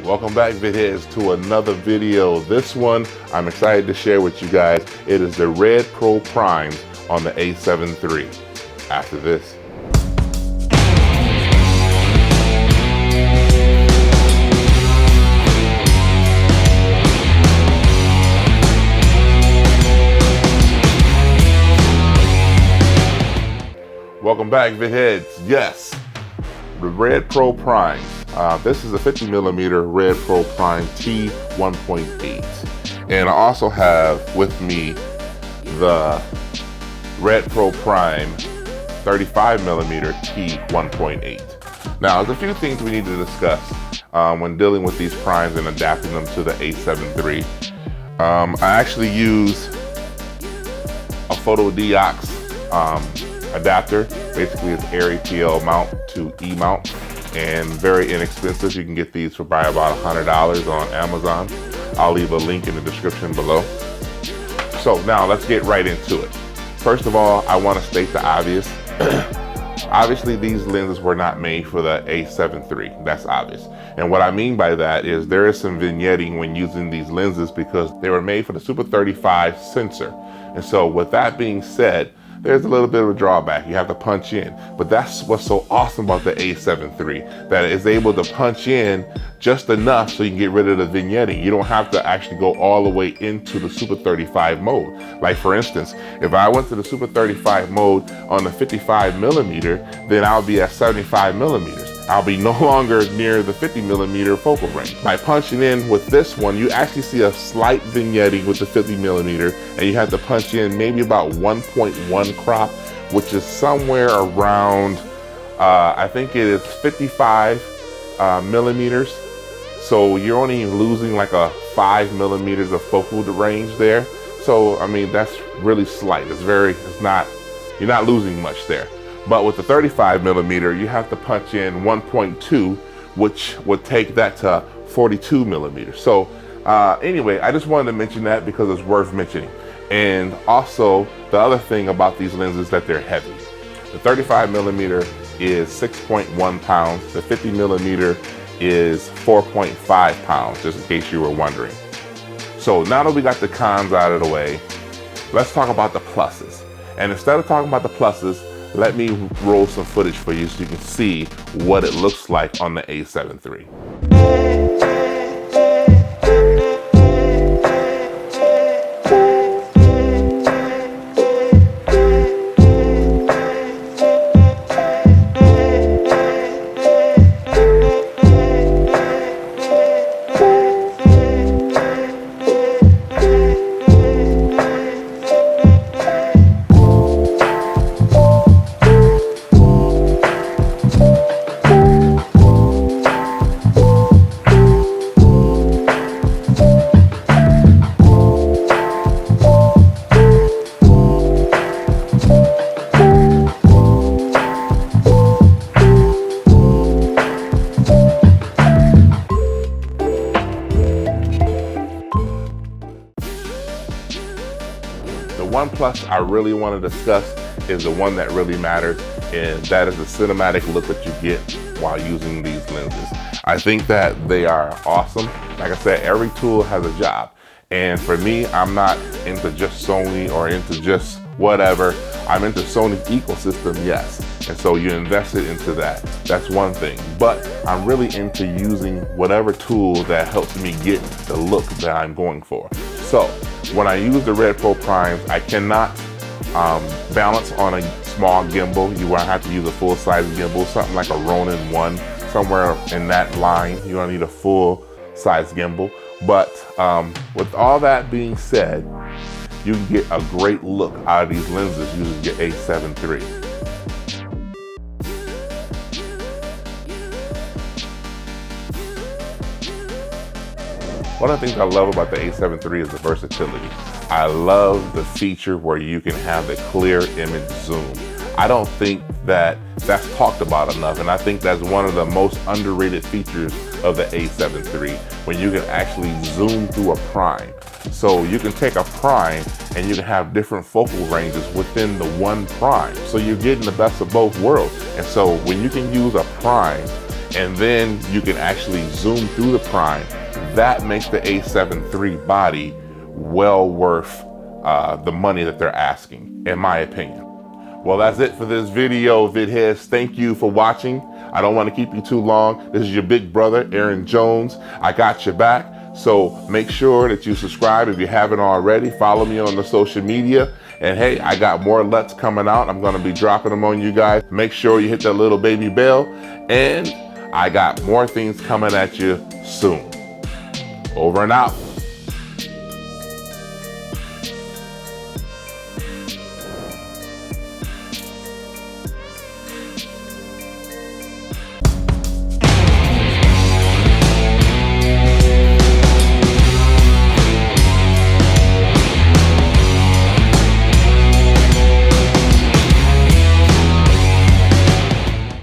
Welcome back, Vitheads, to another video. This one I'm excited to share with you guys. It is the Red Pro Primes on the A7III. After this. Welcome back, Vitheads. Yes, the Red Pro Primes. This is a 50mm Red Pro Prime T1.8. And I also have with me the Red Pro Prime 35mm T1.8. Now, there's a few things we need to discuss when dealing with these primes and adapting them to the A7III. I actually use a Photodiox adapter. Basically, it's APL mount to E mount, and very inexpensive. You can get these for by about $100 on Amazon. I'll leave a link in the description below. So now let's get right into it. First of all, I want to state the obvious. Obviously, these lenses were not made for the A7III. That's obvious. And what I mean by that is there is some vignetting when using these lenses because they were made for the Super 35 sensor. And so with that being said, there's a little bit of a drawback. You have to punch in. But that's what's so awesome about the A7III, that it's able to punch in just enough so you can get rid of the vignetting. You don't have to actually go all the way into the Super 35 mode. Like for instance, if I went to the Super 35 mode on the 55mm, then I'll be at 75mm. I'll be no longer near the 50mm focal range. By punching in with this one, you actually see a slight vignetting with the 50mm, and you have to punch in maybe about 1.1 crop, which is somewhere around, I think it is 55 millimeters. So you're only losing like a 5mm of focal range there. So, I mean, that's really slight. You're not losing much there. But with the 35mm, you have to punch in 1.2, which would take that to 42mm. So anyway, I just wanted to mention that because it's worth mentioning. And also, the other thing about these lenses is that they're heavy. The 35mm is 6.1 pounds. The 50mm is 4.5 pounds, just in case you were wondering. So now that we got the cons out of the way, let's talk about the pluses. And instead of talking about the pluses, let me roll some footage for you so you can see what it looks like on the A7III. One plus I really want to discuss is the one that really matters, and that is the cinematic look that you get while using these lenses. I think that they are awesome. Like I said, every tool has a job, and for me, I'm not into just Sony or into just whatever. I'm into Sony's ecosystem, yes, and so you invested into that. That's one thing, but I'm really into using whatever tool that helps me get the look that I'm going for. So when I use the Red Pro Primes, I cannot balance on a small gimbal. You will have to use a full-size gimbal, something like a Ronin 1, somewhere in that line. You're gonna need a full-size gimbal. But with all that being said, you can get a great look out of these lenses using your A7III. One of the things I love about the A7III is the versatility. I love the feature where you can have the clear image zoom. I don't think that that's talked about enough, and I think that's one of the most underrated features of the A7III, when you can actually zoom through a prime. So you can take a prime and you can have different focal ranges within the one prime. So you're getting the best of both worlds. And so when you can use a prime and then you can actually zoom through the prime. That makes the A7 III body well worth the money that they're asking, in my opinion. Well, that's it for this video, VidHeads. Thank you for watching. I don't want to keep you too long. This is your big brother, Aaron Jones. I got your back. So make sure that you subscribe if you haven't already. Follow me on the social media. And hey, I got more LUTs coming out. I'm going to be dropping them on you guys. Make sure you hit that little baby bell. And I got more things coming at you soon. Over and out.